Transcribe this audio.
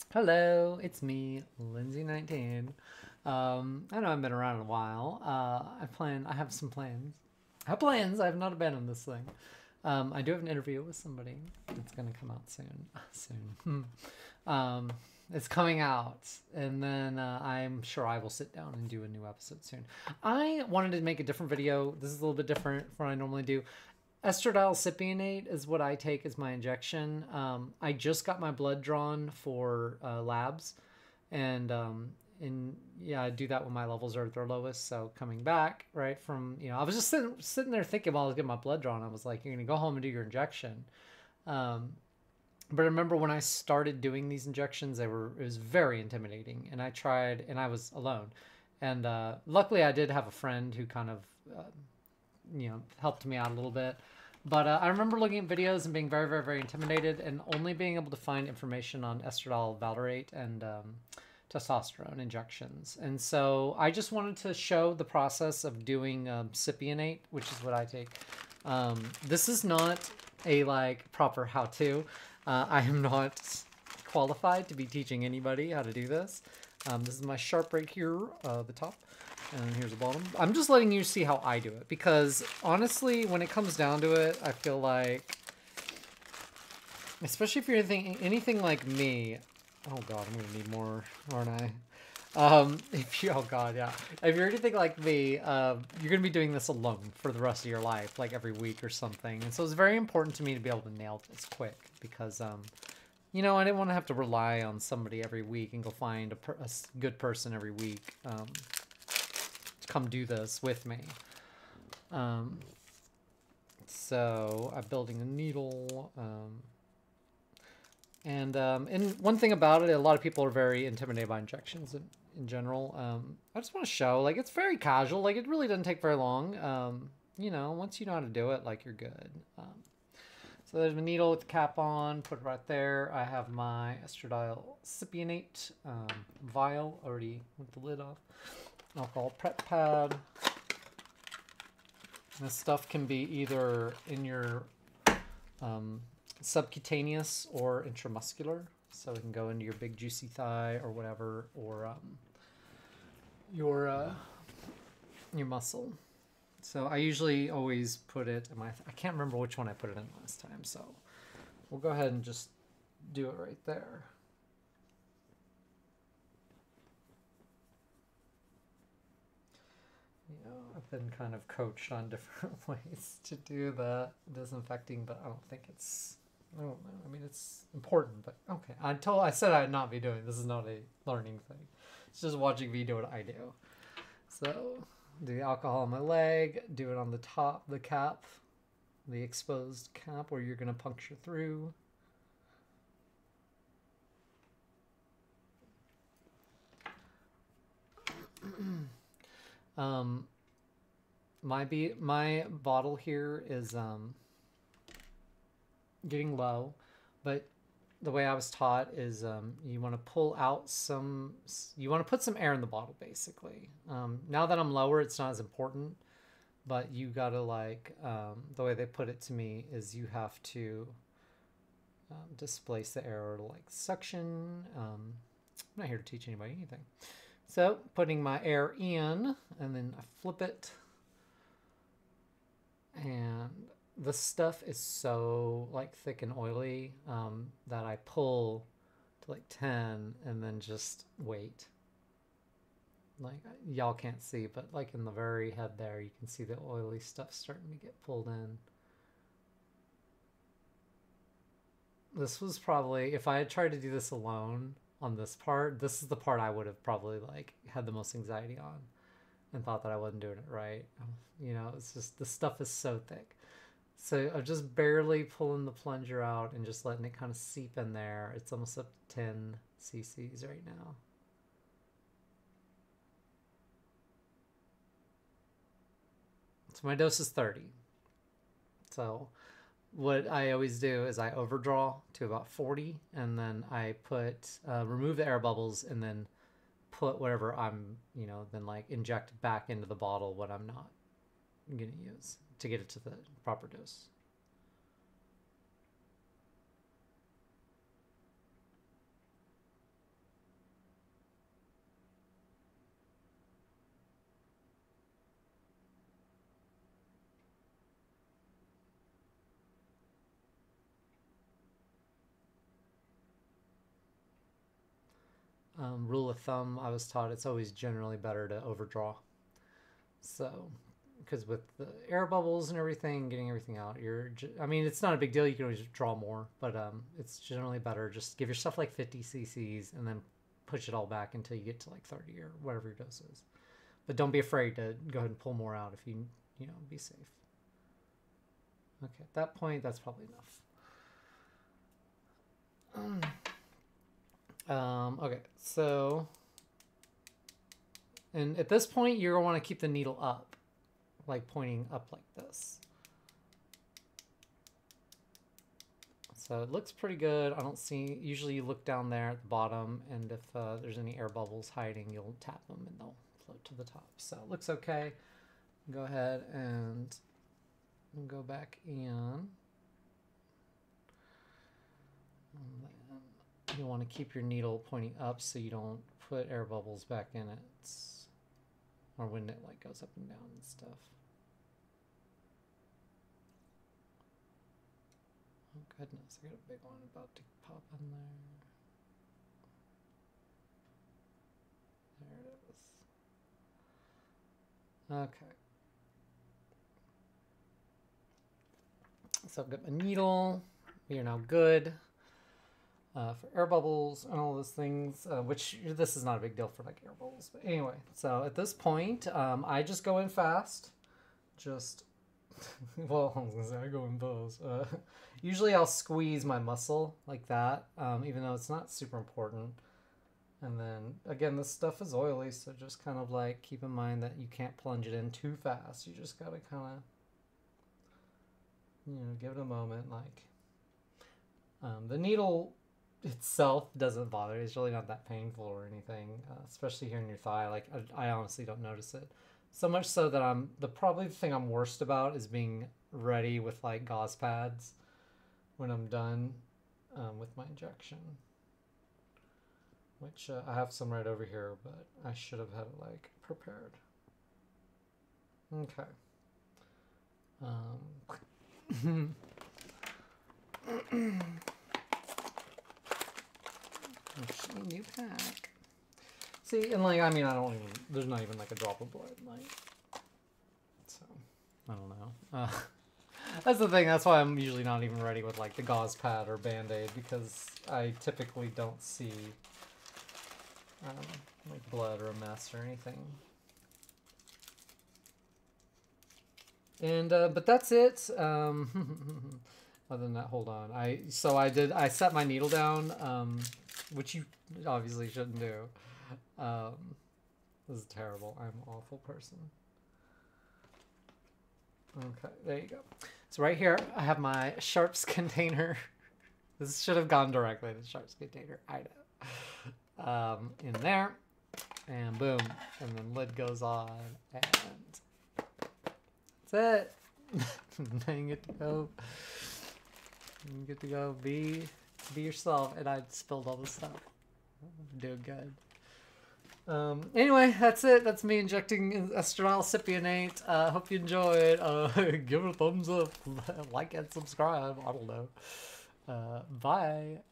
Hello, it's me, Lindsay19. I know I've been around a while. I have some plans. I have plans. I have not abandoned this thing. I do have an interview with somebody. It's going to come out soon. Soon. um, it's coming out. And then I'm sure I will sit down and do a new episode soon. I wanted to make a different video. This is a little bit different from what I normally do. Estradiol Cypionate is what I take as my injection. I just got my blood drawn for labs, and yeah, I do that when my levels are at their lowest. So coming back right from I was just sitting there thinking while I was getting my blood drawn, I was like, you're gonna go home and do your injection. Um, but I remember when I started doing these injections, it was very intimidating, and I tried, and I was alone, and luckily I did have a friend who kind of helped me out a little bit. But I remember looking at videos and being very, very, very intimidated, and only being able to find information on estradiol valerate and testosterone injections. And so I just wanted to show the process of doing cypionate, which is what I take. This is not a proper how-to. I am not qualified to be teaching anybody how to do this. This is my sharp right here, the top. And here's the bottom. I'm just letting you see how I do it, because honestly, when it comes down to it, I feel like, especially if you're anything like me, oh god, I'm gonna need more, aren't I? Oh god, yeah. If you're anything like me, you're gonna be doing this alone for the rest of your life, like every week or something. And so it's very important to me to be able to nail this quick, because I didn't want to have to rely on somebody every week and go find a good person every week. Come do this with me. So I'm building a needle. And one thing about it, a lot of people are very intimidated by injections in general. I just want to show, it's very casual. It really doesn't take very long. Once you know how to do it, you're good. So there's my needle with the cap on, put it right there. I have my estradiol cypionate vial already with the lid off. Alcohol prep pad. This stuff can be either in your subcutaneous or intramuscular, so it can go into your big juicy thigh or whatever, or your muscle. So I usually always put it in my. I can't remember which one I put it in last time, so we'll go ahead and just do it right there. I've been kind of coached on different ways to do the disinfecting, but I don't think I don't know. I mean, it's important, but okay. I said I'd not be doing this. Is not a learning thing. It's just watching me do what I do. So, do the alcohol on my leg, do it on the top, the cap, the exposed cap where you're going to puncture through. My bottle here is getting low, but the way I was taught is you want to pull out you want to put some air in the bottle, basically. Now that I'm lower, it's not as important, but you gotta the way they put it to me is you have to displace the air or suction. I'm not here to teach anybody anything. So putting my air in, and then I flip it, and the stuff is so thick and oily that I pull to 10 and then just wait. Y'all can't see, but in the very head there, you can see the oily stuff starting to get pulled in. This was probably, if I had tried to do this alone on this part, this is the part I would have probably had the most anxiety on and thought that I wasn't doing it right. It's just, the stuff is so thick. So I'm just barely pulling the plunger out and just letting it kind of seep in there. It's almost up to 10 cc's right now. So my dose is 30. So what I always do is I overdraw to about 40, and then I remove the air bubbles, and then put whatever I'm, then inject back into the bottle what I'm not going to use to get it to the proper dose. rule of thumb I was taught, it's always generally better to overdraw. So, because with the air bubbles and everything, getting everything out, I mean, it's not a big deal. You can always draw more, but it's generally better. Just give yourself like 50 cc's and then push it all back until you get to like 30 or whatever your dose is. But don't be afraid to go ahead and pull more out if you know, be safe. Okay, at that point, that's probably enough. Okay, so, and at this point, you're going to want to keep the needle up, like pointing up like this. So it looks pretty good. I don't see, usually you look down there at the bottom, and if there's any air bubbles hiding, you'll tap them and they'll float to the top. So it looks okay. Go ahead and go back in. You want to keep your needle pointing up so you don't put air bubbles back in it, or when it like goes up and down and stuff. Oh goodness, I got a big one about to pop in there. There it is. Okay. So I've got my needle. We are now good. For air bubbles and all those things, which this is not a big deal for like air bubbles. But anyway, so at this point, I just go in fast. Just, well, I was gonna say I go in bows. Usually I'll squeeze my muscle like that, even though it's not super important. And then, again, this stuff is oily, so just kind of like keep in mind that you can't plunge it in too fast. You just gotta kind of, you know, give it a moment. Like, the needle itself doesn't bother. It's really not that painful or anything, especially here in your thigh. Like I honestly don't notice it so much, so that probably the thing I'm worst about is being ready with like gauze pads when I'm done with my injection, which I have some right over here, but I should have had it like prepared. Okay. New pack. See, and like, I mean, there's not even like a drop of blood, like, so, I don't know. That's the thing, that's why I'm usually not even ready with like the gauze pad or Band-Aid, because I typically don't see, like blood or a mess or anything. And, but that's it. Other than that, hold on. I set my needle down, which you obviously shouldn't do. This is terrible. I'm an awful person. Okay, there you go. So right here, I have my sharps container. This should have gone directly to the sharps container. I know. In there, and boom, and then lid goes on, and that's it. Now you get to go. You get to go be yourself, and I spilled all this stuff. I'm doing good. Anyway, that's it. That's me injecting Estradiol Cypionate. Hope you enjoyed. Give it a thumbs up, like and subscribe. I don't know. Bye.